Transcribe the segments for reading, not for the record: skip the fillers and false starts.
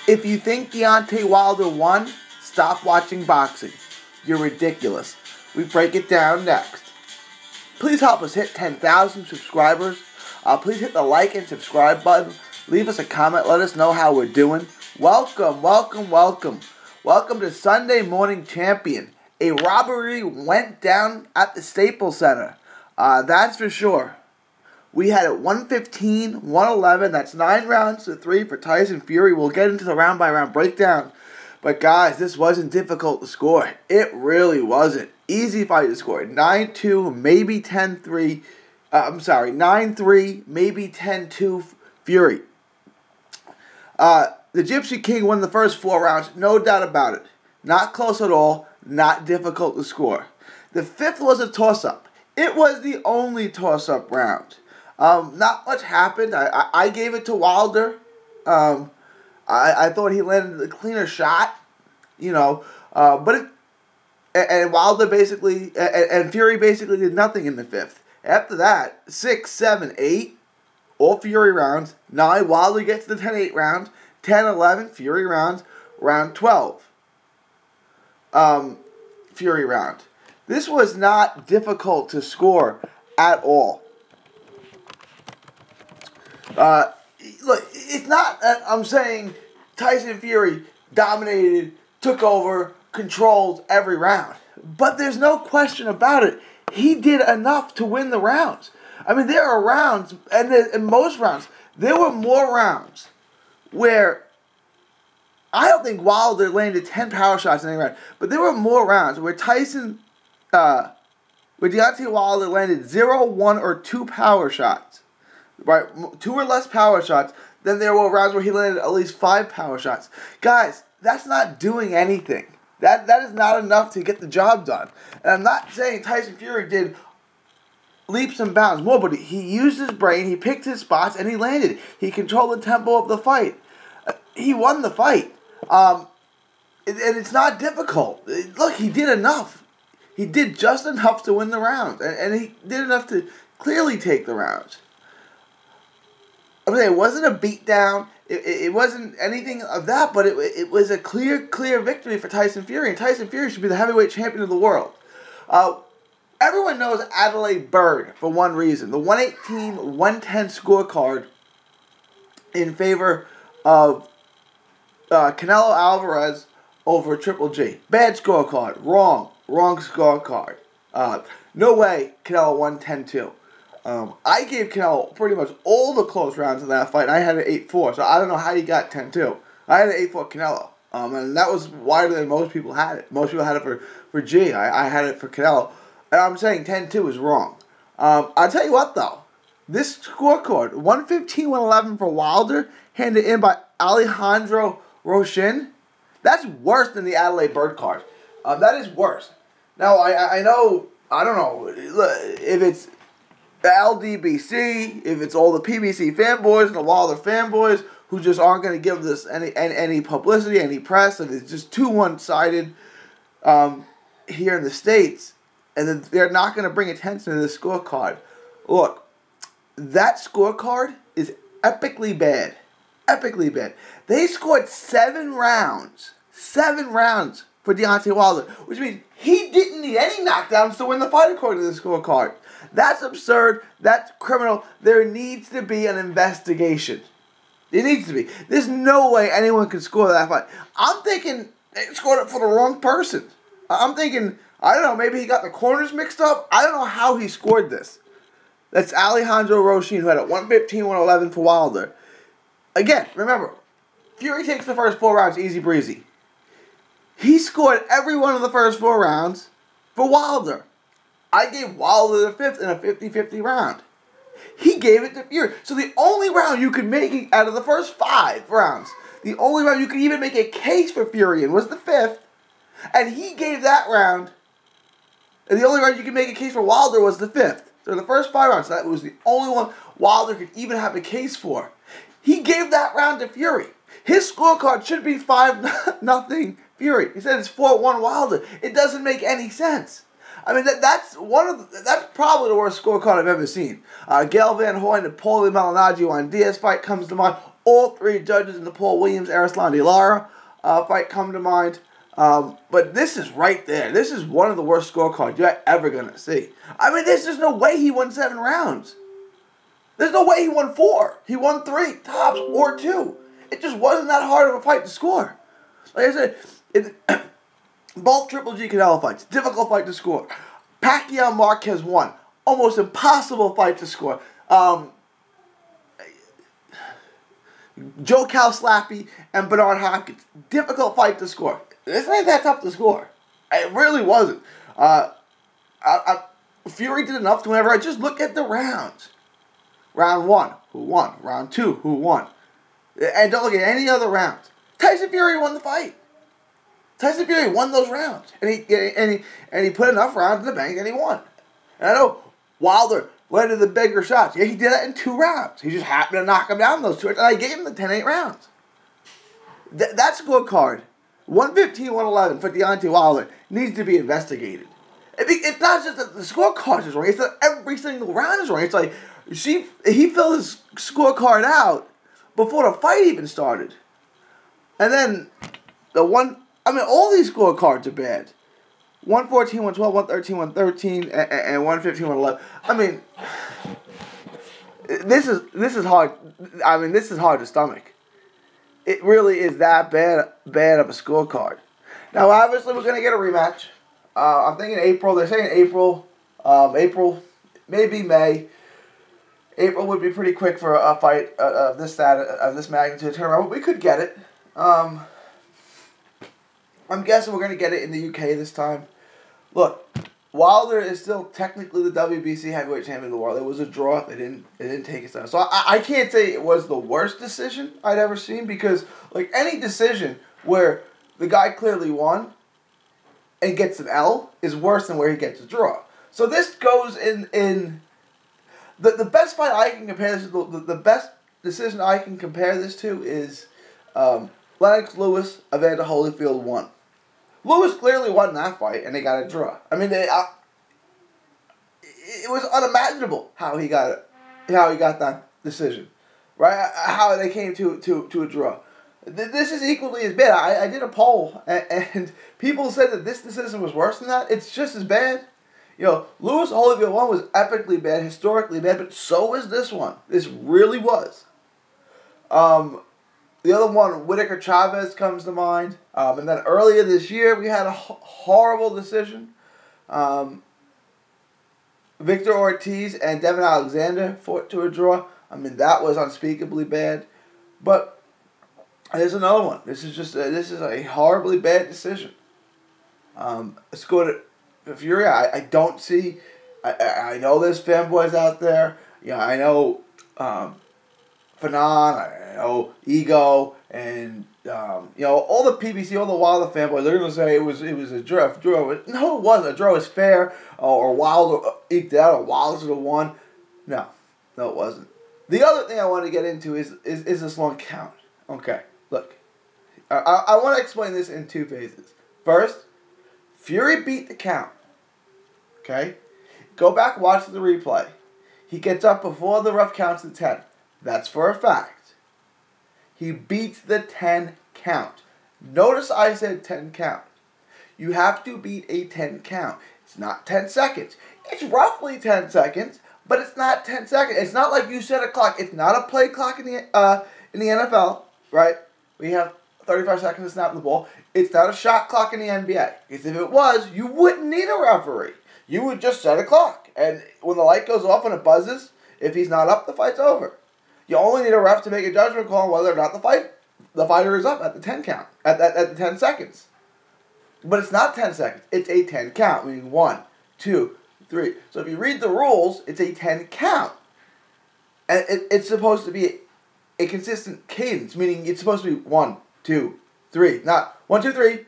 If you think Deontay Wilder won, stop watching boxing. You're ridiculous. We break it down next. Please help us hit 10,000 subscribers. Please hit the like and subscribe button. Leave us a comment. Let us know how we're doing. Welcome, welcome, welcome. Welcome to Sunday Morning Champion. A robbery went down at the Staples Center. That's for sure. We had it 115, 111. That's 9 rounds to 3 for Tyson Fury. We'll get into the round-by-round breakdown. But, guys, this wasn't difficult to score. It really wasn't. Easy fight to score. 9-2, maybe 10-3. 9-3, maybe 10-2 Fury. The Gypsy King won the first 4 rounds. No doubt about it. Not close at all. Not difficult to score. The 5th was a toss-up. It was the only toss-up round. Not much happened. I gave it to Wilder. I thought he landed a cleaner shot, but Wilder basically, and Fury basically did nothing in the 5th. After that, 6, 7, 8, all Fury rounds. 9, Wilder gets the 10-8 round. 10, 11, Fury rounds. Round 12, Fury round. This was not difficult to score at all. Look, it's not that I'm saying Tyson Fury dominated, took over, controlled every round. But there's no question about it. He did enough to win the rounds. I mean, there are rounds, and in most rounds, there were more rounds where I don't think Wilder landed 10 power shots in any round, but there were more rounds where where Deontay Wilder landed 0, 1, or 2 power shots. Right, 2 or less power shots. Then there were rounds where he landed at least 5 power shots. Guys, that's not doing anything. That is not enough to get the job done. And I'm not saying Tyson Fury did leaps and bounds more, but he used his brain, he picked his spots, and he landed. He controlled the tempo of the fight. He won the fight. And it's not difficult. Look, he did enough. He did just enough to win the round. And he did enough to clearly take the rounds. I mean, it wasn't a beatdown. It wasn't anything of that, but it was a clear victory for Tyson Fury. And Tyson Fury should be the heavyweight champion of the world. Everyone knows Adelaide Byrd for one reason. The 118-110 scorecard in favor of Canelo Alvarez over Triple G. Bad scorecard. Wrong scorecard. No way Canelo won 10-2. I gave Canelo pretty much all the close rounds in that fight, and I had an 8-4, so I don't know how he got 10-2. I had an 8-4 Canelo, and that was wider than most people had it. Most people had it for G. I had it for Canelo, and I'm saying 10-2 is wrong. I'll tell you what, though. This scorecard, 115-111 for Wilder, handed in by Alejandro Rochin, that's worse than the Adelaide Byrd card. That is worse. Now, I know, I don't know, if it's the LDBC, if it's all the PBC fanboys and the Wilder fanboys who just aren't going to give this any publicity, any press, and it's just too one-sided here in the States, and then they're not going to bring attention to this scorecard. Look, that scorecard is epically bad. Epically bad. They scored 7 rounds. 7 rounds for Deontay Wilder, which means he didn't need any knockdowns to win the fight according to the scorecard. That's absurd. That's criminal. There needs to be an investigation. It needs to be. There's no way anyone can score that fight. I'm thinking they scored it for the wrong person. I'm thinking, I don't know, maybe he got the corners mixed up. I don't know how he scored this. That's Alejandro Rochin, who had it 115-111 for Wilder. Again, remember, Fury takes the first 4 rounds easy breezy. He scored every one of the first 4 rounds for Wilder. I gave Wilder the 5th in a 50-50 round. He gave it to Fury. So the only round you could make out of the first 5 rounds, the only round you could even make a case for Fury in was the 5th. And he gave that round, and the only round you could make a case for Wilder was the 5th. So the first 5 rounds, that was the only one Wilder could even have a case for. He gave that round to Fury. His scorecard should be 5-0 Fury. He said it's 4-1 Wilder. It doesn't make any sense. I mean, that's probably the worst scorecard I've ever seen. Gail Van Hoyt and Paulie Malignaggi on Diaz fight comes to mind. All three judges in the Paul Williams, Arislandi Lara fight come to mind. But this is right there. This is one of the worst scorecards you're ever going to see. I mean, there's just no way he won 7 rounds. There's no way he won 4. He won 3, tops, or 2. It just wasn't that hard of a fight to score. Like I said, both Triple G Canelo fights, difficult fight to score. Pacquiao Marquez won. Almost impossible fight to score. Joe Cal Slappy and Bernard Hopkins, difficult fight to score. This ain't that tough to score. It really wasn't. Fury did enough to whenever I just look at the rounds. Round 1, who won? Round 2, who won? And don't look at any other rounds. Tyson Fury won the fight. Tyson Fury won those rounds, and he put enough rounds in the bank, and he won. And I know Wilder landed the bigger shots. Yeah, he did that in 2 rounds. He just happened to knock him down those 2, and I gave him the 10-8 rounds. That scorecard, 115-111 for Deontay Wilder, needs to be investigated. It's not just that the scorecard is wrong. It's that every single round is wrong. It's like he filled his scorecard out before the fight even started. And then all these scorecards are bad. 114, 112, 113, 113, and 115, 111. I mean, this is hard. I mean, this is hard to stomach. It really is that bad of a scorecard. Now, obviously, we're gonna get a rematch. I'm thinking April. They're saying April. April, maybe May. April would be pretty quick for a fight of this magnitude turnaround. We could get it. I'm guessing we're going to get it in the UK this time. Look, Wilder is still technically the WBC heavyweight champion of the world. It was a draw. They didn't take it down. So I can't say it was the worst decision I'd ever seen, because like any decision where the guy clearly won and gets an L is worse than where he gets a draw. So this goes in the best fight I can compare this to, the best decision I can compare this to is Lennox Lewis, Evander Holyfield won. Lewis clearly won that fight, and they got a draw. I mean, it was unimaginable how he got that decision, right? How they came to a draw. This is equally as bad. I did a poll, and people said that this decision was worse than that. It's just as bad. You know, Lewis Holyfield one was epically bad, historically bad, but so is this one. This really was. The other one, Whitaker Chavez, comes to mind. And then earlier this year, we had a horrible decision. Victor Ortiz and Devin Alexander fought to a draw. I mean, that was unspeakably bad. But there's another one. This is a horribly bad decision. Scored for Fury. I don't see. I know there's fanboys out there. Yeah, I know Fanon, I know Ego, and all the PBC, all the Wilder fanboys. They're gonna say it was a draw. No, it wasn't. A draw was fair, or Wilder eked it out, or Wilder should have won. No, it wasn't. The other thing I want to get into is this long count. Okay, look, I want to explain this in 2 phases. First, Fury beat the count. Okay, go back, watch the replay. He gets up before the ref counts to 10. That's for a fact. He beats the 10 count. Notice I said 10 count. You have to beat a 10 count. It's not 10 seconds. It's roughly 10 seconds, but it's not 10 seconds. It's not like you set a clock. It's not a play clock in the NFL, right? We have 35 seconds to snap the ball. It's not a shot clock in the NBA. Because if it was, you wouldn't need a referee. You would just set a clock. And when the light goes off and it buzzes, if he's not up, the fight's over. You only need a ref to make a judgment call on whether or not the fighter is up at the 10 count, at the 10 seconds. But it's not 10 seconds. It's a 10 count, meaning 1, 2, 3. So if you read the rules, it's a 10 count. And it's supposed to be a consistent cadence, meaning it's supposed to be 1, 2, 3. Not 1, 2, 3,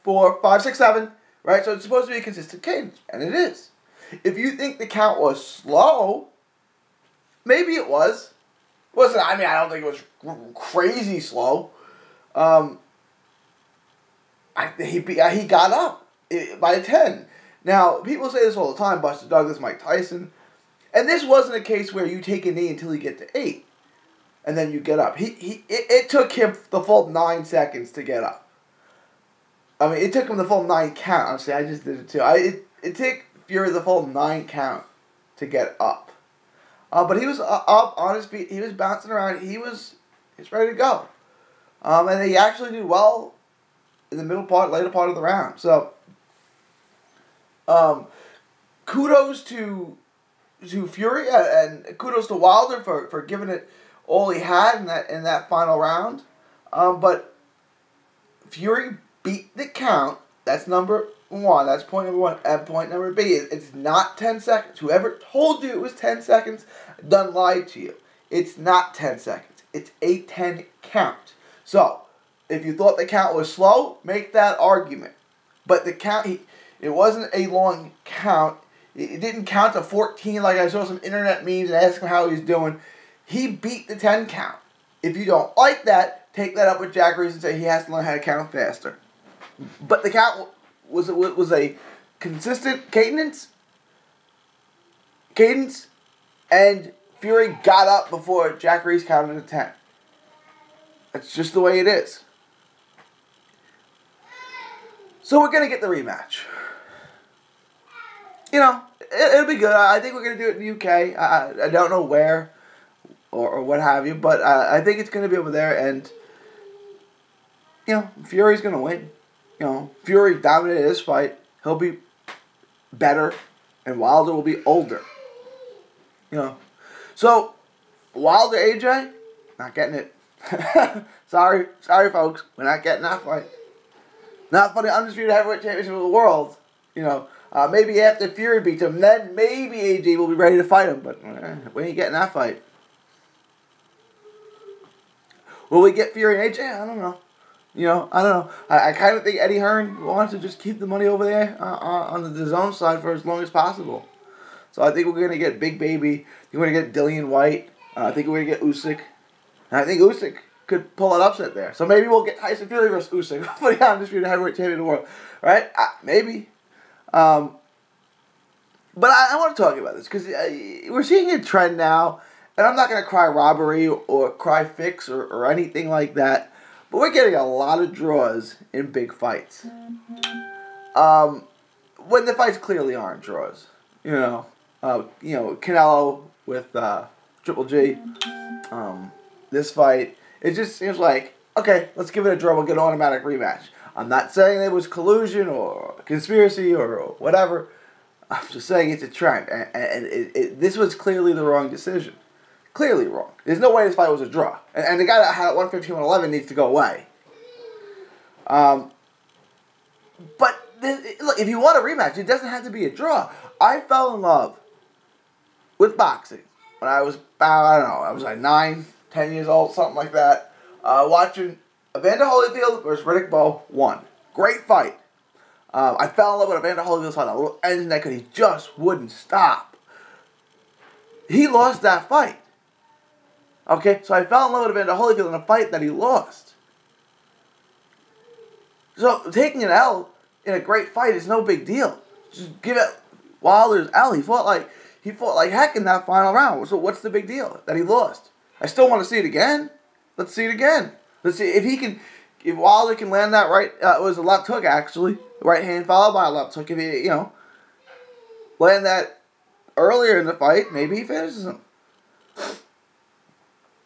4, 5, 6, 7. Right? So it's supposed to be a consistent cadence. And it is. If you think the count was slow, maybe it was. Listen, I mean, I don't think it was crazy slow. He got up by 10. Now, people say this all the time, Buster Douglas, Mike Tyson. And this wasn't a case where you take a knee until you get to 8. And then you get up. It took him the full 9 seconds to get up. I mean, it took him the full 9 count. Honestly, I just did it too. It took Fury the full 9 count to get up. But he was up on his feet. He was bouncing around. He was ready to go. And he actually did well in the later part of the round. So, kudos to Fury and kudos to Wilder for giving it all he had in that final round. But Fury beat the count. That's number 1. That's point number 1. And point number B is it's not 10 seconds. Whoever told you it was 10 seconds done lied to you. It's not 10 seconds. It's a 10 count. So, if you thought the count was slow, make that argument. But the count, it wasn't a long count. It didn't count to 14 like I saw some internet memes and asked him how he's doing. He beat the 10 count. If you don't like that, take that up with Jack Reese and say he has to learn how to count faster. But the count was a consistent cadence, and Fury got up before Jack Reese counted to 10. That's just the way it is. So we're going to get the rematch. You know, it'll be good. I think we're going to do it in the UK. I don't know where or what have you, but I think it's going to be over there, and, you know, Fury's going to win. You know, Fury dominated this fight. He'll be better, and Wilder will be older. You know, so Wilder AJ, not getting it. sorry, folks, we're not getting that fight. Not for the undisputed heavyweight championship of the world. You know, maybe after Fury beats him, then maybe AJ will be ready to fight him. But we ain't getting that fight. Will we get Fury and AJ? I don't know. You know, I don't know. I kind of think Eddie Hearn wants to just keep the money over there on the DAZN side for as long as possible. So I think we're going to get Big Baby. I think we're going to get Dillian White. I think we're going to get Usyk. And I think Usyk could pull an upset there. So maybe we'll get Tyson Fury versus Usyk for the undisputed heavyweight champion of the world. Right? Maybe. But I want to talk about this because we're seeing a trend now. And I'm not going to cry robbery or cry fix or anything like that. But we're getting a lot of draws in big fights. When the fights clearly aren't draws. You know, Canelo with Triple G. This fight, it just seems like, okay, let's give it a draw. We'll get an automatic rematch. I'm not saying there was collusion or conspiracy or whatever. I'm just saying it's a trend. And this was clearly the wrong decision. Clearly wrong. There's no way this fight was a draw. And the guy that had 115-111 needs to go away. But look, if you want a rematch, it doesn't have to be a draw. I fell in love with boxing when I was about, I don't know, I was like 9, 10 years old, something like that. Watching Evander Holyfield versus Riddick Bowe 1. Great fight. I fell in love with Evander Holyfield's fight. A little engine that he just wouldn't stop. He lost that fight. Okay, so I fell in love with Evander Holyfield in a fight that he lost. So taking an L in a great fight is no big deal. Just give it Wilder's L. He fought like heck in that final round. So what's the big deal that he lost? I still want to see it again. Let's see it again. Let's see if Wilder can land that right. It was a left hook actually, right hand followed by a left hook. If he land that earlier in the fight, maybe he finishes him.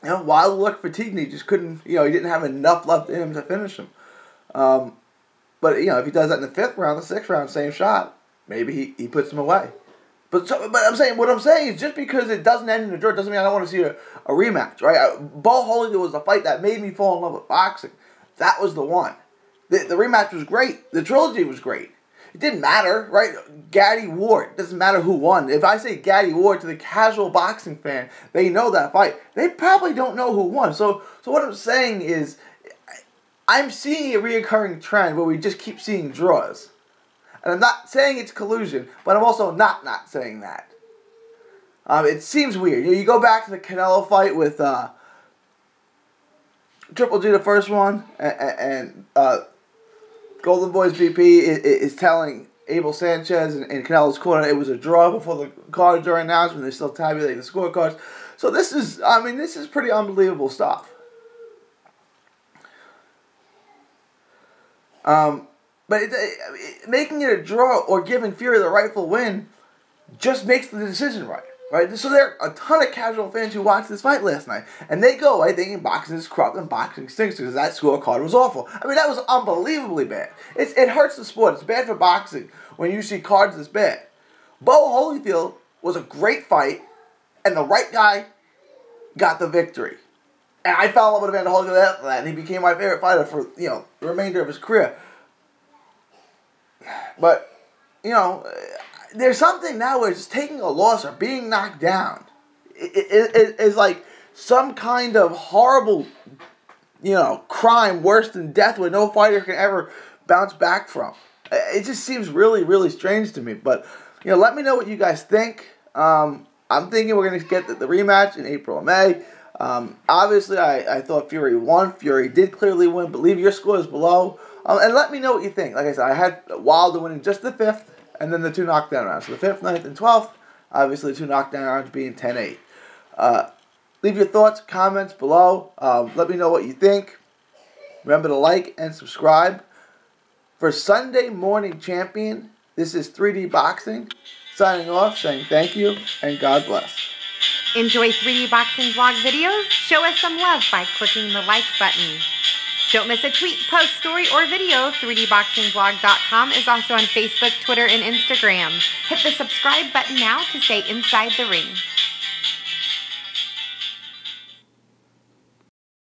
Wilder looked fatigued and he just couldn't, he didn't have enough left in him to finish him. But, if he does that in the 5th round, the 6th round, same shot, maybe he puts him away. But what I'm saying is just because it doesn't end in a draw doesn't mean I don't want to see a rematch, right? Bo Holyfield was the fight that made me fall in love with boxing. That was the one. The rematch was great. The trilogy was great. It didn't matter, right? Gaddy Ward. It doesn't matter who won. If I say Gaddy Ward to the casual boxing fan, they know that fight. They probably don't know who won. So what I'm saying is, I'm seeing a reoccurring trend where we just keep seeing draws. And I'm not saying it's collusion, but I'm also not saying that. It seems weird. You go back to the Canelo fight with Triple G, the first one, and Golden Boy's VP is telling Abel Sanchez in Canelo's corner. It was a draw before the cards are announced when they're still tabulating the scorecards. So this is, I mean, this is pretty unbelievable stuff. But making it a draw or giving Fury the rightful win just makes the decision right. Right? So there are a ton of casual fans who watched this fight last night. And they go away thinking boxing is corrupt and boxing stinks because that scorecard was awful. I mean, that was unbelievably bad. It hurts the sport. It's bad for boxing when you see cards this bad. Bo Holyfield was a great fight, and the right guy got the victory. And I fell in love with Evander Holyfield after that, and he became my favorite fighter for, the remainder of his career. But, there's something now where just taking a loss or being knocked down is like some kind of horrible, crime worse than death where no fighter can ever bounce back from. It just seems really, really strange to me. But, let me know what you guys think. I'm thinking we're going to get the rematch in April or May. Obviously, I thought Fury won. Fury did clearly win, but leave your scores below. And let me know what you think. Like I said, I had Wilder winning just the 5th. And then the 2 knockdown rounds. So the 5th, 9th, and 12th. Obviously, the 2 knockdown rounds being 10-8. Leave your thoughts, comments below. Let me know what you think. Remember to like and subscribe. For Sunday Morning Champion, this is 3D Boxing. Signing off, saying thank you, and God bless. Enjoy 3D Boxing vlog videos? Show us some love by clicking the like button. Don't miss a tweet, post, story, or video. 3dboxingvlog.com is also on Facebook, Twitter, and Instagram. Hit the subscribe button now to stay inside the ring.